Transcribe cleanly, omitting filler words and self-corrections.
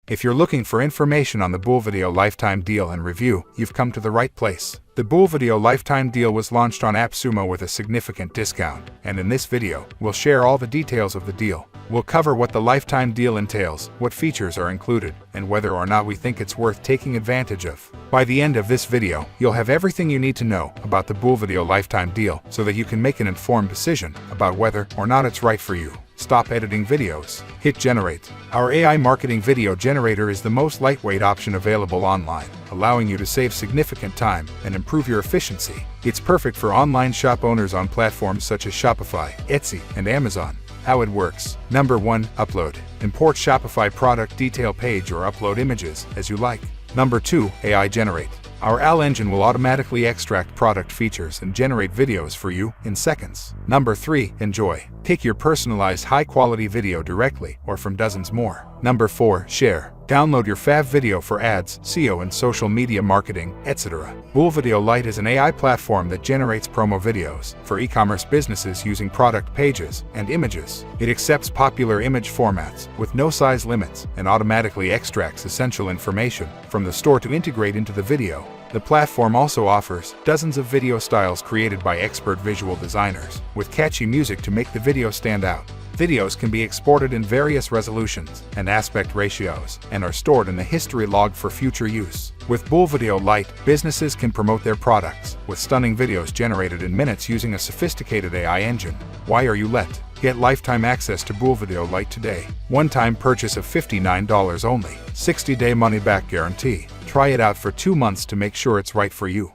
If you're looking for information on the Boolvideo Lifetime deal and review, you've come to the right place. The Boolvideo Lifetime deal was launched on AppSumo with a significant discount, and in this video, we'll share all the details of the deal. We'll cover what the Lifetime deal entails, what features are included, and whether or not we think it's worth taking advantage of. By the end of this video, you'll have everything you need to know about the Boolvideo Lifetime deal so that you can make an informed decision about whether or not it's right for you. Stop editing videos. Hit Generate. Our AI marketing video generator is the most lightweight option available online, allowing you to save significant time and improve your efficiency. It's perfect for online shop owners on platforms such as Shopify, Etsy, and Amazon. How it works. Number 1. Upload. Import Shopify product detail page or upload images as you like. Number 2. AI Generate. Our AI engine will automatically extract product features and generate videos for you in seconds. Number 3. Enjoy. Take your personalized high-quality video directly or from dozens more. Number 4. Share. Download your fav video for ads, SEO and social media marketing, etc. Boolvideo Lite is an AI platform that generates promo videos for e-commerce businesses using product pages and images. It accepts popular image formats with no size limits and automatically extracts essential information from the store to integrate into the video. The platform also offers dozens of video styles created by expert visual designers, with catchy music to make the video stand out. Videos can be exported in various resolutions and aspect ratios and are stored in the history log for future use. With Boolvideo Lite, businesses can promote their products with stunning videos generated in minutes using a sophisticated AI engine. Why are you let? Get lifetime access to Boolvideo Lite today. One-time purchase of $59 only. 60-day money-back guarantee. Try it out for 2 months to make sure it's right for you.